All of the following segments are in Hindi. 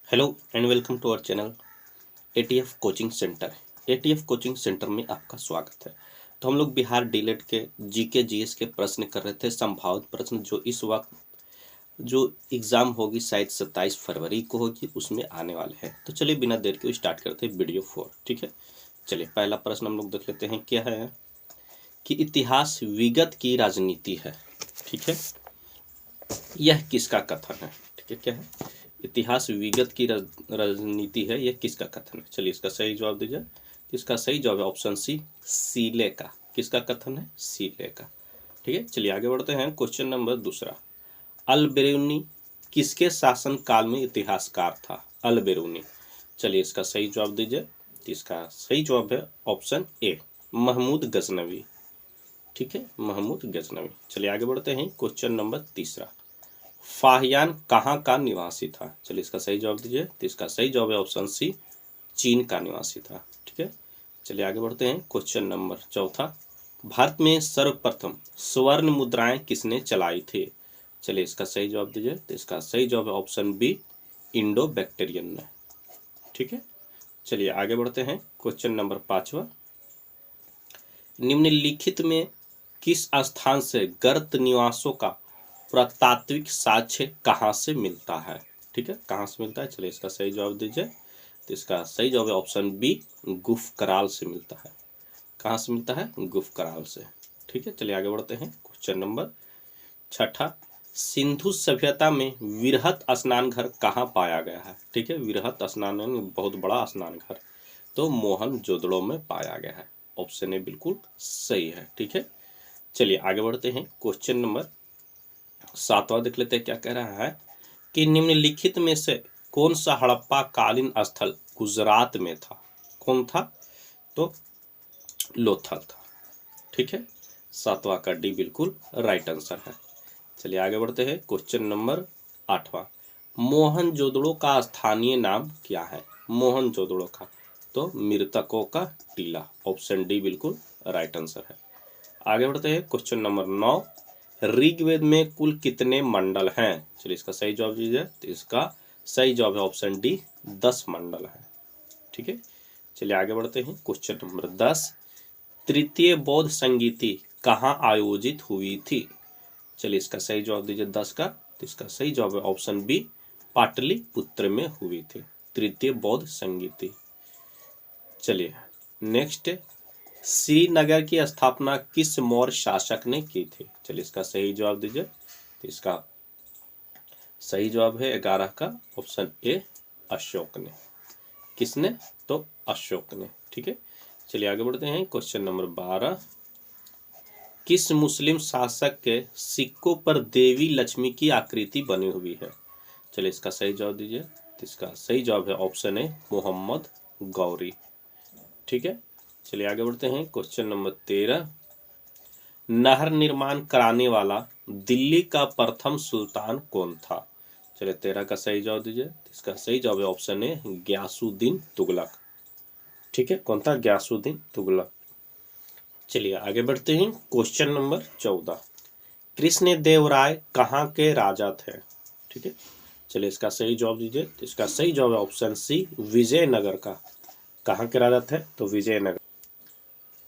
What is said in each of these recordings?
Hello and welcome to our channel ATF coaching centre. ATF coaching centre में आपका स्वागत है। तो हम लोग बिहार डीलेट के जीके जीएस के प्रश्न कर रहे थे, संभावित प्रश्न जो इस वक्त जो एग्ज़ाम होगी शायद 27 फरवरी को होगी, उसमें आने वाले हैं। तो चलिए बिना देर के स्टार्ट करते हैं वीडियो 4। ठीक है, चलिए पहला प्रश्न हम लोग देख लेते हैं। क्या है कि इतिहास विगत की राजनीति है। ठीक है, यह किसका कथन है। ठीक है, क्या है इतिहास विगत की राजनीति है, यह किसका कथन है। चलिए इसका सही जवाब दीजिए। इसका सही जवाब है ऑप्शन सी, सीले का। किसका कथन है, सीले का। ठीक है, चलिए आगे बढ़ते हैं। क्वेश्चन नंबर दूसरा, अल बेरूनी किसके शासन काल में इतिहासकार था। अल बेरूनी, चलिए इसका सही जवाब दीजिए। इसका सही जवाब है ऑप्शन ए, महमूद गजनवी। ठीक है, महमूद गजनवी। चलिए आगे बढ़ते हैं। क्वेश्चन नंबर तीसरा, फाहियान कहाँ का निवासी था। चलिए इसका सही जवाब दीजिए। तो इसका सही जवाब है ऑप्शन सी, चीन का निवासी था। ठीक है, चलिए आगे बढ़ते हैं। क्वेश्चन नंबर चौथा, भारत में सर्वप्रथम स्वर्ण मुद्राएं किसने चलाई थी। चलिए इसका सही जवाब दीजिए। तो इसका सही जवाब है ऑप्शन बी, इंडो बैक्टीरियन ने। ठीक है, चलिए आगे बढ़ते हैं। क्वेश्चन नंबर पांचवा, निम्नलिखित में किस स्थान से गर्त निवासों का पुरातात्विक साक्ष्य कहाँ से मिलता है। ठीक है, कहाँ से मिलता है। चलिए इसका सही जवाब दीजिए। तो इसका सही जवाब है ऑप्शन बी, गुफ कराल से मिलता है। कहाँ से मिलता है, गुफ कराल से। ठीक है, चलिए आगे बढ़ते हैं। क्वेश्चन नंबर छठा, सिंधु सभ्यता में विरहत स्नान घर कहाँ पाया गया है। ठीक है, विरहत स्नान बहुत बड़ा स्नान घर तो मोहनजोदड़ो में पाया गया है। ऑप्शन ए बिल्कुल सही है। ठीक है, चलिए आगे बढ़ते हैं। क्वेश्चन नंबर सातवां देख लेते हैं। क्या कह रहा है कि निम्नलिखित में से कौन सा हड़प्पा कालीन स्थल गुजरात में था। कौन था, तो लोथल था। ठीक है, सातवां का डी बिल्कुल राइट आंसर है। चलिए आगे बढ़ते हैं। क्वेश्चन नंबर आठवां, मोहनजोदड़ो का स्थानीय नाम क्या है। मोहनजोदड़ो का, तो मृतकों का टीला। ऑप्शन डी बिल्कुल राइट आंसर है। आगे बढ़ते हैं। क्वेश्चन नंबर 9, ऋग्वेद में कुल कितने मंडल हैं। चलिए इसका सही जवाब दीजिए। तो इसका सही जवाब है ऑप्शन डी, 10 मंडल है। ठीक है, चलिए आगे बढ़ते हैं। क्वेश्चन नंबर 10, तृतीय बौद्ध संगीति कहाँ आयोजित हुई थी। चलिए इसका सही जवाब दीजिए 10 का। तो इसका सही जवाब है ऑप्शन बी, पाटलिपुत्र में हुई थी तृतीय बौद्ध संगीति। चलिए नेक्स्ट, श्रीनगर की स्थापना किस मौर्य शासक ने की थी। चलिए इसका सही जवाब दीजिए। तो इसका सही जवाब है 11 का ऑप्शन ए, अशोक ने। किसने, तो अशोक ने। ठीक है, चलिए आगे बढ़ते हैं। क्वेश्चन नंबर 12, किस मुस्लिम शासक के सिक्कों पर देवी लक्ष्मी की आकृति बनी हुई है। चलिए इसका सही जवाब दीजिए। तो इसका सही जवाब है ऑप्शन ए, मोहम्मद गौरी। ठीक है, चलिए आगे बढ़ते हैं। क्वेश्चन नंबर 13, नहर निर्माण कराने वाला दिल्ली का प्रथम सुल्तान कौन था। चलिए 13 का सही जवाब दीजिए। इसका सही जवाब है ऑप्शन ए, गयासुद्दीन तुगलक। ठीक है, कौन था, गयासुद्दीन तुगलक। चलिए आगे बढ़ते हैं। क्वेश्चन नंबर 14, कृष्णदेवराय कहाँ के राजा थे। ठीक है, चलिए इसका सही जवाब दीजिए। इसका सही जवाब है ऑप्शन सी, विजयनगर का। कहाँ के राजा थे, तो विजयनगर।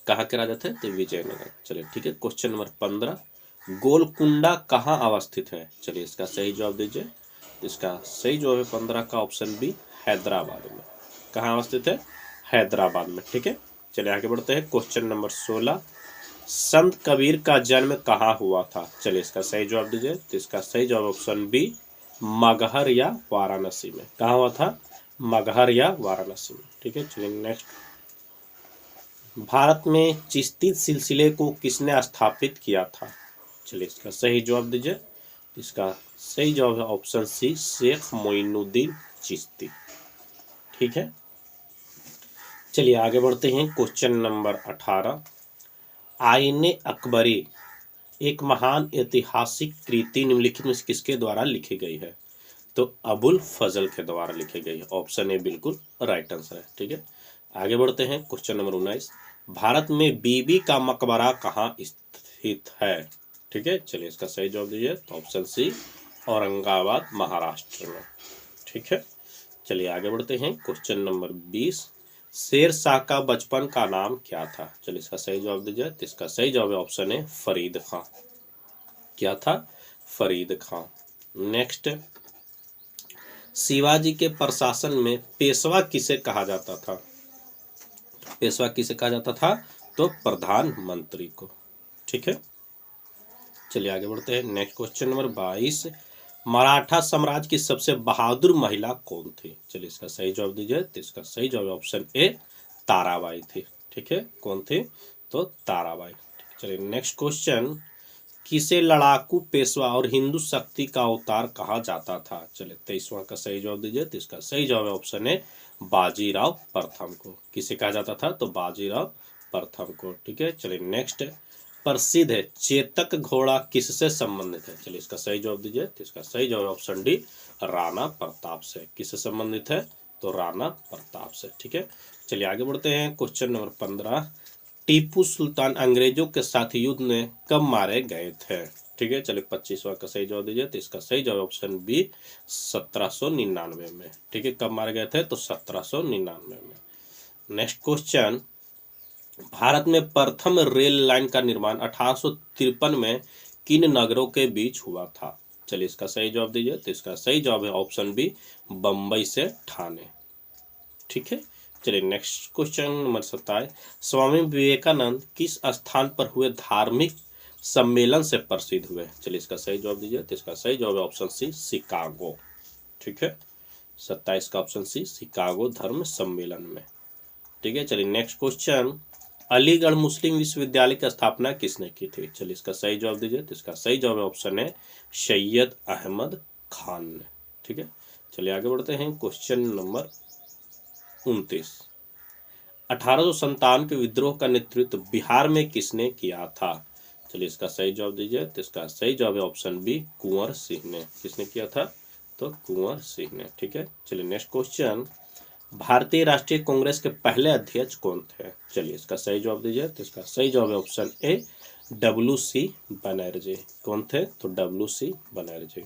कहाँ के राजा थे, तो विजयनगर। चलिए ठीक है। क्वेश्चन नंबर 15, गोलकुंडा कहाँ अवस्थित है। चलिए इसका सही जवाब दीजिए। इसका सही जवाब है 15 का ऑप्शन बी, हैदराबाद में। कहाँ अवस्थित है, हैदराबाद में। ठीक है, चलिए आगे बढ़ते हैं। क्वेश्चन नंबर 16, संत कबीर का जन्म कहाँ हुआ था। चलिए इसका सही जवाब दीजिए। तो इसका सही जवाब ऑप्शन बी, मगहर या वाराणसी में। कहाँ हुआ था, मगहर या वाराणसी में। ठीक है, चलिए नेक्स्ट, भारत में चिश्ती सिलसिले को किसने स्थापित किया था। चलिए इसका सही जवाब दीजिए। इसका सही जवाब है ऑप्शन सी, शेख मोइनुद्दीन चिश्ती। ठीक है, चलिए आगे बढ़ते हैं। क्वेश्चन नंबर 18, आईने अकबरी एक महान ऐतिहासिक कृति निम्नलिखित में से किसके द्वारा लिखी गई है। तो अबुल फजल के द्वारा लिखी गई है। ऑप्शन ए बिल्कुल राइट आंसर है। ठीक है, आगे बढ़ते हैं। क्वेश्चन नंबर 19, भारत में बीबी का मकबरा कहाँ स्थित है। ठीक है, चलिए इसका सही जवाब दीजिए। तो ऑप्शन सी, औरंगाबाद महाराष्ट्र में। ठीक है, चलिए आगे बढ़ते हैं। क्वेश्चन नंबर 20, शेर शाह का बचपन का नाम क्या था? चलिए इसका सही जवाब दीजिए। तो इसका सही जवाब है ऑप्शन ए फरीद खां। क्या था? फरीद खां। नेक्स्ट, शिवाजी के प्रशासन में पेशवा किसे कहा जाता था? पेशवा किसे कहा जाता था? तो प्रधानमंत्री को। ठीक है, चलिए आगे बढ़ते हैं। नेक्स्ट क्वेश्चन नंबर 22, मराठा साम्राज्य की सबसे बहादुर महिला कौन थी? चलिए इसका सही जवाब दीजिए। तो इसका सही जवाब ऑप्शन ए ताराबाई थी। ठीक है, कौन थी? तो ताराबाई। चलिए नेक्स्ट क्वेश्चन, किसे लड़ाकू पेशवा और हिंदू शक्ति का अवतार कहा जाता था? चलिए 23वां का सही जवाब दीजिए। तो इसका सही जवाब ऑप्शन है बाजीराव प्रथम को। किसे कहा जाता था? तो बाजीराव प्रथम को। ठीक है, चलिए नेक्स्ट, प्रसिद्ध है चेतक घोड़ा किससे संबंधित है? चलिए इसका सही जवाब दीजिए। तो इसका सही जवाब ऑप्शन डी राणा प्रताप से। किससे संबंधित है? तो राणा प्रताप से। ठीक है, चलिए आगे बढ़ते हैं। क्वेश्चन नंबर 15, टीपू सुल्तान अंग्रेजों के साथ युद्ध में कब मारे गए थे? ठीक है, चलिए 25वां का सही जवाब दीजिए। तो इसका सही जवाब ऑप्शन बी 1799 में। ठीक है, कब मारे गए थे? तो 1799 में। नेक्स्ट क्वेश्चन, भारत में प्रथम रेल लाइन का निर्माण 1853 में किन नगरों के बीच हुआ था? चलिए इसका सही जवाब दीजिए। तो इसका सही जवाब है ऑप्शन बी बम्बई से ठाणे। ठीक है, चलिए next question number 27, Swami Vivekananda किस स्थान पर हुए धार्मिक सम्मेलन से प्रसिद्ध हुए? चलिए इसका सही जवाब दीजिए। तो इसका सही जवाब है ऑप्शन सी शिकागो। ठीक है, 27 का ऑप्शन सी शिकागो धर्म सम्मेलन में। ठीक है, चलिए नेक्स्ट क्वेश्चन, अलीगढ़ मुस्लिम विश्वविद्यालय की स्थापना किसने की थी? चलिए इसका सही जवाब दीजिए। तो इसका सही जवाब है ऑप्शन है सैयद अहमद खान ने। ठीक है, चलिए आगे बढ़ते हैं। क्वेश्चन नंबर 29, 1857 के विद्रोह का नेतृत्व बिहार में किसने किया था? चलिए इसका सही जवाब दीजिए। तो इसका सही जवाब है ऑप्शन बी कुंवर सिंह ने। किसने किया था? तो कुंवर सिंह ने। ठीक है, चलिए नेक्स्ट क्वेश्चन, भारतीय राष्ट्रीय कांग्रेस के पहले अध्यक्ष कौन थे? चलिए इसका सही जवाब दीजिए। तो इसका सही जवाब है ऑप्शन ए WC बनर्जी। कौन थे? तो WC बनर्जी।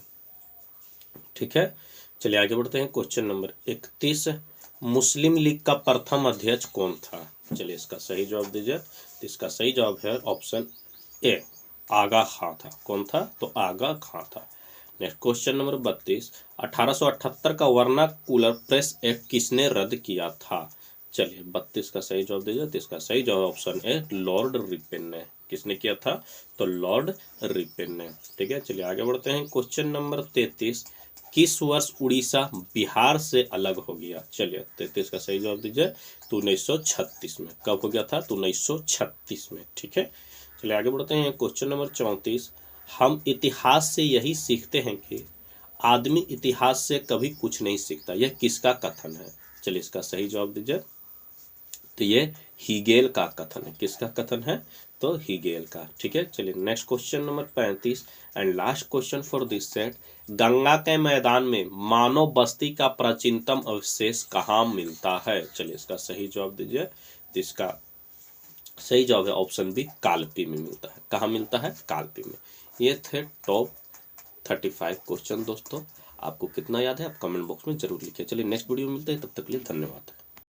ठीक है, चलिए आगे बढ़ते हैं। क्वेश्चन नंबर 31, मुस्लिम लीग का प्रथम अध्यक्ष कौन था? चलिए इसका सही जवाब दीजिए। तो इसका सही जवाब है ऑप्शन ए आगा खां था। कौन था? तो आगा खां था। नेक्स्ट क्वेश्चन नंबर 32, 1878 का वर्नाकुलर प्रेस एक्ट किसने रद्द किया था? चलिए 32 का सही जवाब दीजिए। तो इसका सही जवाब ऑप्शन ए लॉर्ड रिपेन ने। किसने किया था? तो लॉर्ड रिपेन ने। ठीक है, चलिए आगे बढ़ते हैं। क्वेश्चन नंबर 33, किस वर्ष उड़ीसा बिहार से अलग हो गया? चलिए 33 का सही जवाब दीजिए। तो 1936 में। कब हो गया था? तो 1936 में। ठीक है, चलिए आगे बढ़ते हैं। क्वेश्चन नंबर 34, हम इतिहास से यही सीखते हैं कि आदमी इतिहास से कभी कुछ नहीं सीखता, यह किसका कथन है? चलिए इसका सही जवाब दीजिए। तो ये हीगेल का कथन है। किसका कथन है? तो हीगेल का। ठीक है, चलिए next question number 35 and last question for this set, Ganga के मैदान में मानव बस्ती का प्राचीनतम अवशेष कहाँ मिलता है? चलिए इसका सही जवाब दीजिए। तो इसका सही जवाब है ऑप्शन बी कालपी में मिलता है। कहाँ मिलता है? कालपी में। ये थे टॉप 35 क्वेश्चन दोस्तों। आपको कितना याद है आप कमेंट बॉक्स में जरूर लिखिए। चलिए नेक्स्ट वीडियो में मिलते हैं, तब तक के लिए धन्यवाद।